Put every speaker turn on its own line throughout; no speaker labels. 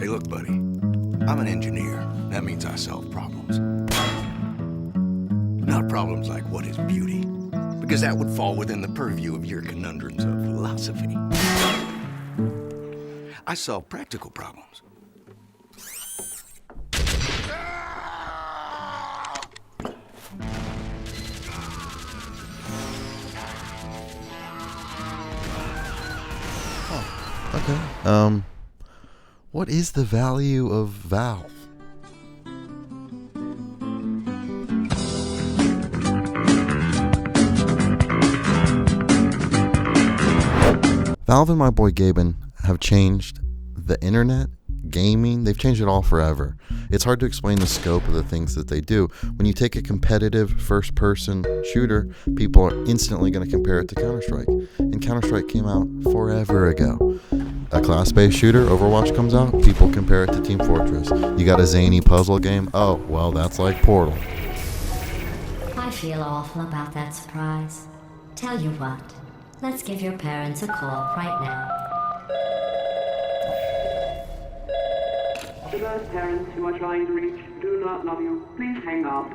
Hey, look, buddy. I'm an engineer. That means I solve problems. Not problems like what is beauty, because that would fall within the purview of your conundrums of philosophy. I solve practical problems.
Okay. What is the value of Valve? Valve and my boy Gaben have changed the internet, gaming. They've changed it all forever. It's hard to explain the scope of the things that they do. When you take a competitive first-person shooter, people are instantly going to compare it to Counter-Strike. And Counter-Strike came out forever ago. A class-based shooter, Overwatch, comes out, people compare it to Team Fortress. You got a zany puzzle game? Oh, well, that's like Portal.
I feel awful about that surprise. Tell you what, let's give your parents a call right now.
To those parents you are trying to reach, do not love you. Please hang up.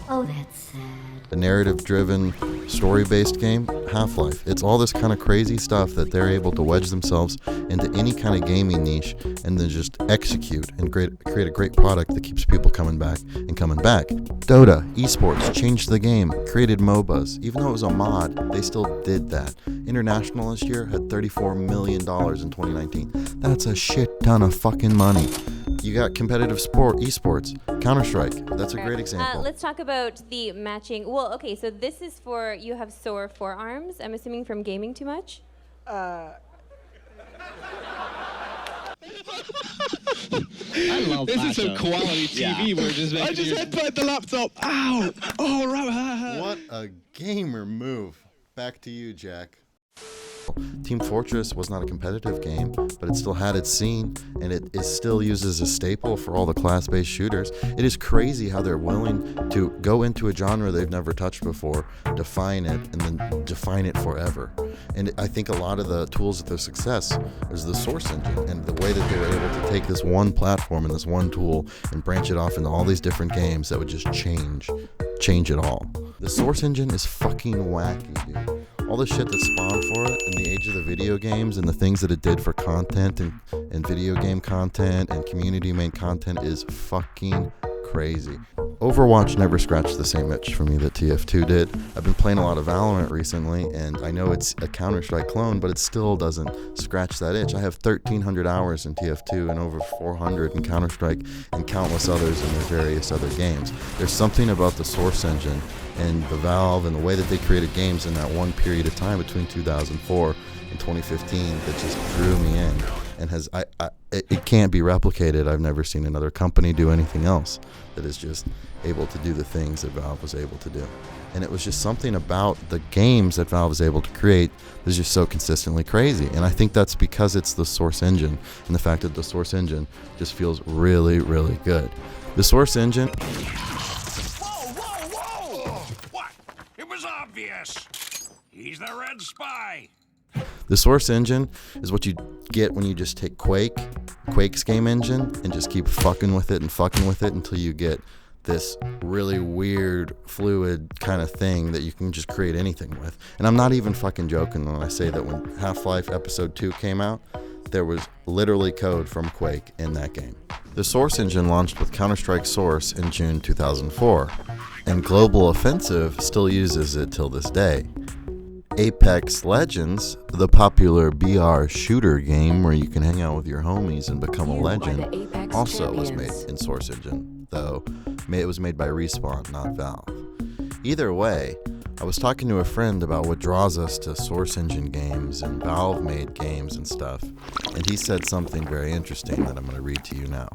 Oh, that's sad.
A narrative-driven, story-based game, Half-Life. It's all this kind of crazy stuff that they're able to wedge themselves into any kind of gaming niche and then just execute and create a great product that keeps people coming back and coming back. Dota, esports, changed the game, created MOBAs. Even though it was a mod, they still did that. International this year had $34 million in 2019. That's a shit ton of fucking money. You got competitive esports, Counter-Strike. That's a great example.
Let's talk about the matching. Well, okay, so this is for, you have sore forearms, I'm assuming from gaming too much?
I love
This is some quality TV. We're just making.
I just headbutted the laptop. Ow! Oh, right.
What a gamer move. Back to you, Jack. Team Fortress was not a competitive game, but it still had its scene, and it still uses a staple for all the class-based shooters. It is crazy how they're willing to go into a genre they've never touched before, define it, and then define it forever. And I think a lot of the tools of their success is the Source engine, and the way that they were able to take this one platform and this one tool and branch it off into all these different games that would just change it all. The Source engine is fucking wacky, dude. All the shit that spawned for it in the age of the video games and the things that it did for content and video game content and community made content is fucking crazy. Overwatch never scratched the same itch for me that TF2 did. I've been playing a lot of Valorant recently, and I know it's a Counter-Strike clone, but it still doesn't scratch that itch. I have 1,300 hours in TF2 and over 400 in Counter-Strike and countless others in their various other games. There's something about the Source engine and the Valve and the way that they created games in that one period of time between 2004 and 2015 that just drew me in, and it can't be replicated. I've never seen another company do anything else that is just able to do the things that Valve was able to do. And it was just something about the games that Valve is able to create that's just so consistently crazy. And I think that's because it's the Source engine, and the fact that the Source engine just feels really, really good. The Source engine...
He's the Red Spy.
The Source engine is what you get when you just take Quake's game engine, and just keep fucking with it until you get this really weird, fluid kind of thing that you can just create anything with. And I'm not even fucking joking when I say that when Half-Life Episode 2 came out, there was literally code from Quake in that game. The Source engine launched with Counter-Strike Source in June 2004, and Global Offensive still uses it till this day. Apex Legends, the popular BR shooter game where you can hang out with your homies and become a legend, also was made in Source engine, though it was made by Respawn, not Valve. Either way, I was talking to a friend about what draws us to Source engine games and Valve-made games and stuff, and he said something very interesting that I'm going to read to you now.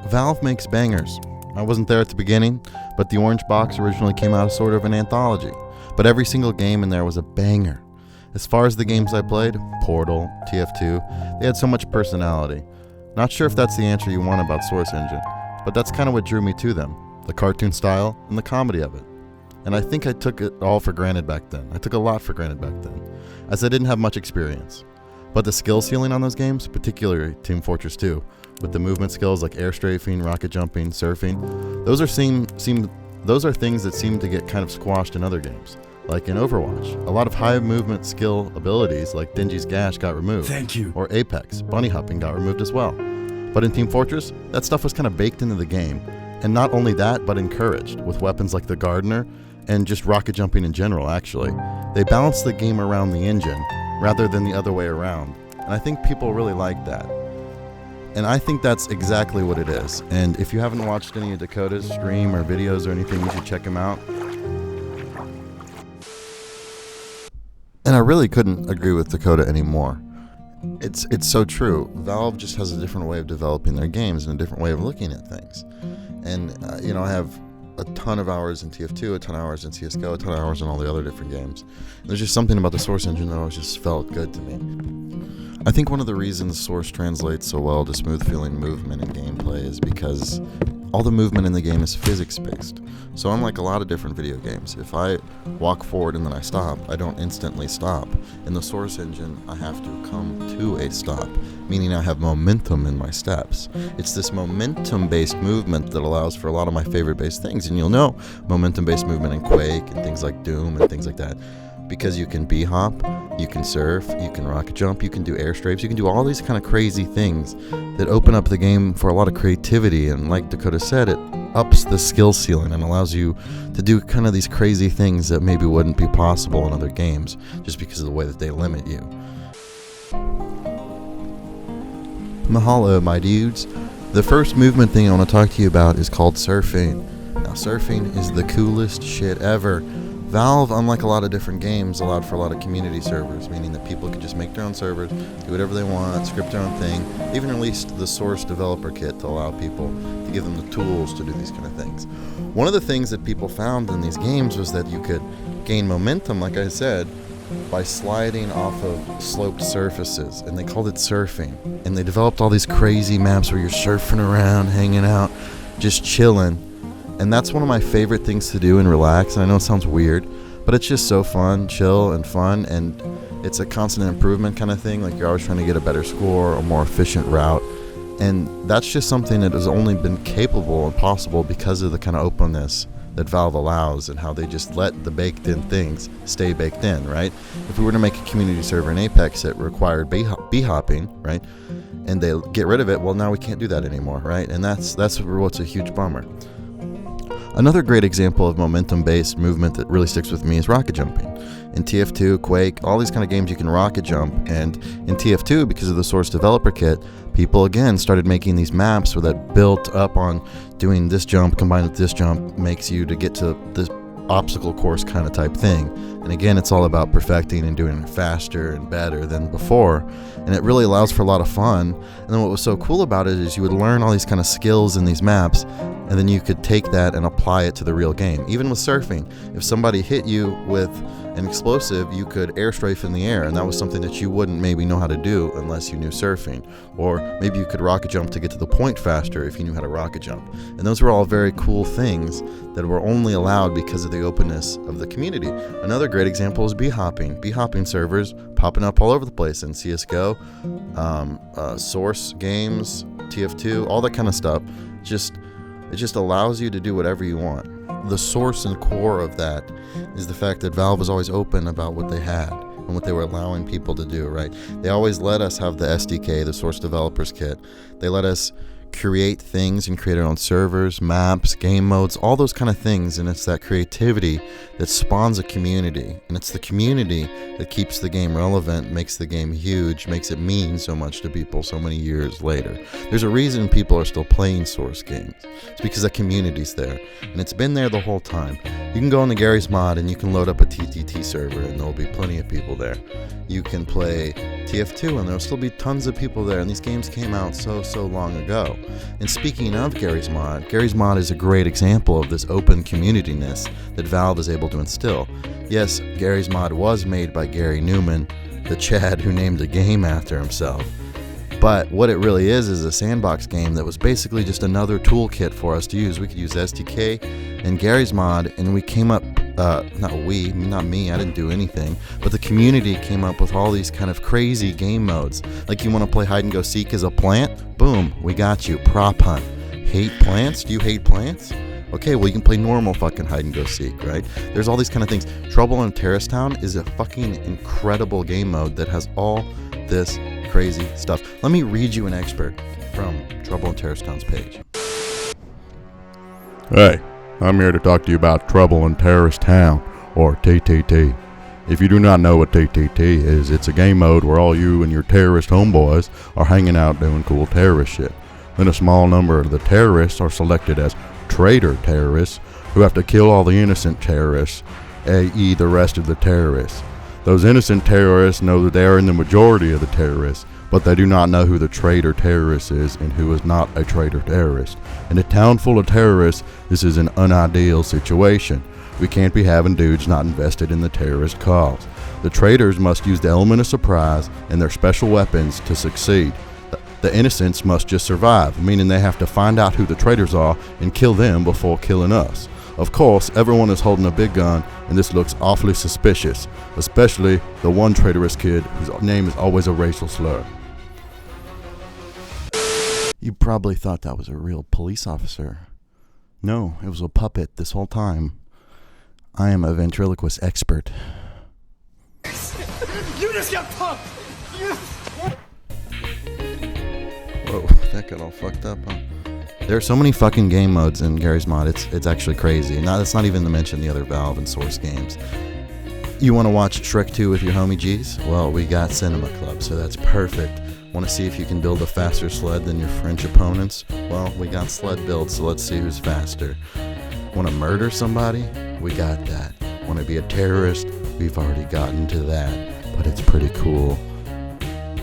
Valve makes bangers. I wasn't there at the beginning, but the Orange Box originally came out as sort of an anthology. but every single game in there was a banger. As far as the games I played, Portal, TF2, they had so much personality. Not sure if that's the answer you want about Source Engine, but that's kind of what drew me to them, the cartoon style and the comedy of it. And I think I took it all for granted back then. I took a lot for granted back then, as I didn't have much experience. But the skill ceiling on those games, particularly Team Fortress 2, with the movement skills like air strafing, rocket jumping, surfing, those are things that seem to get kind of squashed in other games. Like in Overwatch, a lot of high movement skill abilities like Dingy's Gash got removed.
Thank you.
Or Apex, bunny hopping got removed as well. But in Team Fortress, that stuff was kind of baked into the game. And not only that, but encouraged, with weapons like the Gardener and just rocket jumping in general, actually. They balanced the game around the engine rather than the other way around. And I think people really like that. And I think that's exactly what it is. And if you haven't watched any of Dakota's stream or videos or anything, you should check him out. And I really couldn't agree with Dakota anymore. It's so true. Valve just has a different way of developing their games and a different way of looking at things. And, I have a ton of hours in TF2, a ton of hours in CSGO, a ton of hours in all the other different games. And there's just something about the Source engine that always just felt good to me. I think one of the reasons Source translates so well to smooth feeling movement and gameplay is because all the movement in the game is physics-based. So unlike a lot of different video games, if I walk forward and then I stop, I don't instantly stop. In the Source engine, I have to come to a stop, meaning I have momentum in my steps. It's this momentum-based movement that allows for a lot of my favorite-based things, and you'll know momentum-based movement in Quake and things like Doom and things like that. Because you can B-hop, you can surf, you can rocket jump, you can do air strafes, you can do all these kind of crazy things that open up the game for a lot of creativity. And like Dakota said, it ups the skill ceiling and allows you to do kind of these crazy things that maybe wouldn't be possible in other games just because of the way that they limit you. Mahalo, my dudes. The first movement thing I want to talk to you about is called surfing. Now, surfing is the coolest shit ever. Valve, unlike a lot of different games, allowed for a lot of community servers, meaning that people could just make their own servers, do whatever they want, script their own thing. They even released the Source developer kit to allow people to give them the tools to do these kind of things. One of the things that people found in these games was that you could gain momentum, like I said, by sliding off of sloped surfaces, and they called it surfing. And they developed all these crazy maps where you're surfing around, hanging out, just chilling. And that's one of my favorite things to do and relax. And I know it sounds weird, but it's just so fun, chill and fun. And it's a constant improvement kind of thing. Like you're always trying to get a better score, a more efficient route. And that's just something that has only been capable and possible because of the kind of openness that Valve allows and how they just let the baked in things stay baked in, right? If we were to make a community server in Apex that required B-hopping, right? And they get rid of it, well, now we can't do that anymore, right? And that's what's a huge bummer. Another great example of momentum-based movement that really sticks with me is rocket jumping. In TF2, Quake, all these kind of games you can rocket jump, and in TF2, because of the Source developer kit, people again started making these maps where that built up on doing this jump combined with this jump makes you to get to this obstacle course kind of type thing. And again, it's all about perfecting and doing it faster and better than before. And it really allows for a lot of fun. And then what was so cool about it is you would learn all these kind of skills in these maps, and then you could take that and apply it to the real game. Even with surfing, if somebody hit you with an explosive, you could air strafe in the air, and that was something that you wouldn't maybe know how to do unless you knew surfing. Or maybe you could rocket jump to get to the point faster if you knew how to rocket jump. And those were all very cool things that were only allowed because of the openness of the community. Another great example is B-hopping. B-hopping servers popping up all over the place in CSGO, Source games, TF2, all that kind of stuff. It just allows you to do whatever you want. The source and core of that is the fact that Valve was always open about what they had and what they were allowing people to do, right? They always let us have the SDK, the Source Developers Kit. They let us create things and create our own servers, maps, game modes, all those kind of things. And it's that creativity that spawns a community. And it's the community that keeps the game relevant, makes the game huge, makes it mean so much to people so many years later. There's a reason people are still playing Source games. It's because that community's there. And it's been there the whole time. You can go into Gary's Mod and you can load up a TTT server and there'll be plenty of people there. You can play TF2 and there'll still be tons of people there, and these games came out so long ago. And speaking of Gary's Mod is a great example of this open community-ness that Valve is able to instill. Yes, Gary's Mod was made by Gary Newman, the Chad who named a game after himself. But what it really is a sandbox game that was basically just another toolkit for us to use. We could use SDK and Gary's Mod, and we came up, not me, I didn't do anything, but the community came up with all these kind of crazy game modes. Like, you want to play hide and go seek as a plant? Boom, we got you. Prop hunt. Hate plants? Do you hate plants? Okay, well, you can play normal fucking hide and go seek, right? There's all these kind of things. Trouble in Terrace Town is a fucking incredible game mode that has all this crazy stuff. Let me read you an excerpt from Trouble in Terrace Town's page.
Hey, I'm here to talk to you about Trouble in Terrace Town, or TTT. If you do not know what TTT is, it's a game mode where all you and your terrorist homeboys are hanging out doing cool terrorist shit. Then a small number of the terrorists are selected as traitor terrorists who have to kill all the innocent terrorists, i.e. the rest of the terrorists. Those innocent terrorists know that they are in the majority of the terrorists, but they do not know who the traitor terrorist is and who is not a traitor terrorist. In a town full of terrorists, this is an unideal situation. We can't be having dudes not invested in the terrorist cause. The traitors must use the element of surprise and their special weapons to succeed. The innocents must just survive, meaning they have to find out who the traitors are and kill them before killing us. Of course, everyone is holding a big gun, and this looks awfully suspicious, especially the one traitorous kid whose name is always a racial slur.
You probably thought that was a real police officer. No, it was a puppet this whole time. I am a ventriloquist expert.
You just got pumped!
Whoa, that got all fucked up, huh? There are so many fucking game modes in Gary's Mod, it's actually crazy. And that's not even to mention the other Valve and Source games. You want to watch Shrek 2 with your homie G's? Well, we got Cinema Club, so that's perfect. Want to see if you can build a faster sled than your French opponents? Well, we got sled builds, so let's see who's faster. Want to murder somebody? We got that. Want to be a terrorist? We've already gotten to that, but it's pretty cool.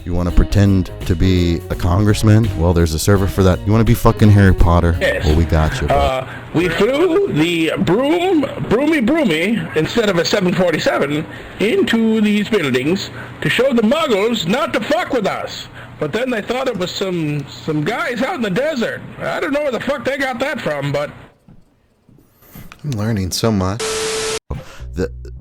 You want to pretend to be a congressman? Well, there's a server for that. You want to be fucking Harry Potter?
Yes.
Well, we got you, bud.
We flew the broomy, instead of a 747, into these buildings to show the muggles not to fuck with us. But then they thought it was some guys out in the desert. I don't know where the fuck they got that from, but...
I'm learning so much.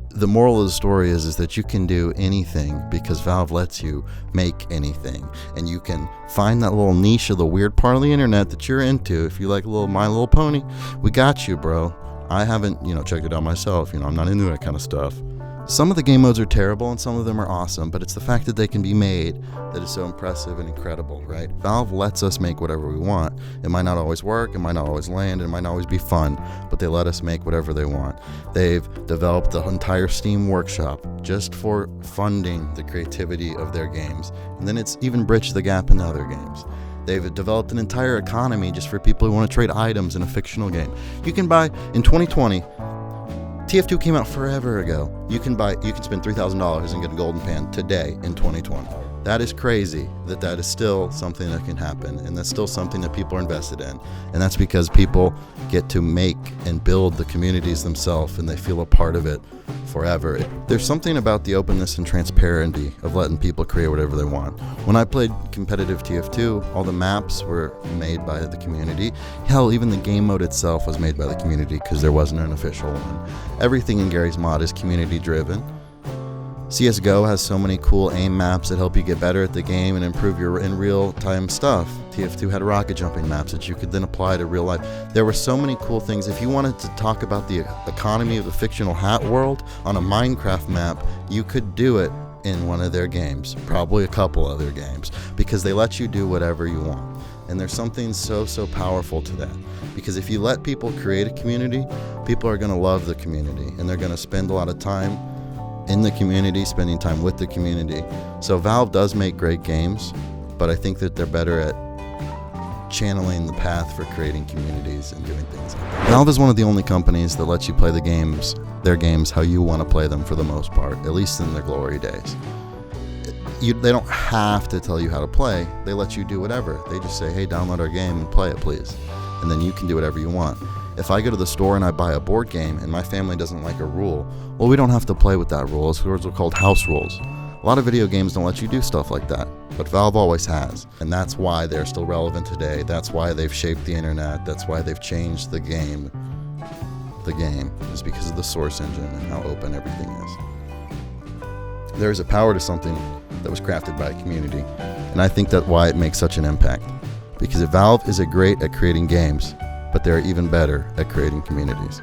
The moral of the story is that you can do anything because Valve lets you make anything. And you can find that little niche of the weird part of the internet that you're into. If you like My Little Pony, we got you, bro. I haven't, checked it out myself. I'm not into that kind of stuff. Some of the game modes are terrible and some of them are awesome, but it's the fact that they can be made that is so impressive and incredible, right? Valve lets us make whatever we want. It might not always work, it might not always land, it might not always be fun, but they let us make whatever they want. They've developed the entire Steam workshop just for funding the creativity of their games, and then it's even bridged the gap in other games. They've developed an entire economy just for people who want to trade items in a fictional game. You can buy, in 2020, TF2 came out forever ago. You can spend $3,000 and get a golden pan today in 2020. That is crazy that is still something that can happen, and that's still something that people are invested in. And that's because people get to make and build the communities themselves, and they feel a part of it forever. There's something about the openness and transparency of letting people create whatever they want. When I played competitive TF2, all the maps were made by the community. Hell, even the game mode itself was made by the community because there wasn't an official one. Everything in Gary's Mod is community driven. CSGO has so many cool aim maps that help you get better at the game and improve your in real-time stuff. TF2 had rocket jumping maps that you could then apply to real life. There were so many cool things. If you wanted to talk about the economy of the fictional hat world on a Minecraft map, you could do it in one of their games, probably a couple other games, because they let you do whatever you want. And there's something so powerful to that. Because if you let people create a community, people are going to love the community, and they're going to spend a lot of time in the community, spending time with the community. So Valve does make great games, but I think that they're better at channeling the path for creating communities and doing things like that. Valve is one of the only companies that lets you play their games how you want to play them for the most part, at least in their glory days. They don't have to tell you how to play. They let you do whatever. They just say, hey, download our game and play it, please. And then you can do whatever you want. If I go to the store and I buy a board game and my family doesn't like a rule, well, we don't have to play with that rule. Those are called house rules. A lot of video games don't let you do stuff like that, but Valve always has. And that's why they're still relevant today. That's why they've shaped the internet. That's why they've changed the game. The game is because of the Source engine and how open everything is. There is a power to something that was crafted by a community, and I think that's why it makes such an impact. Because Valve is great at creating games, but they're even better at creating communities.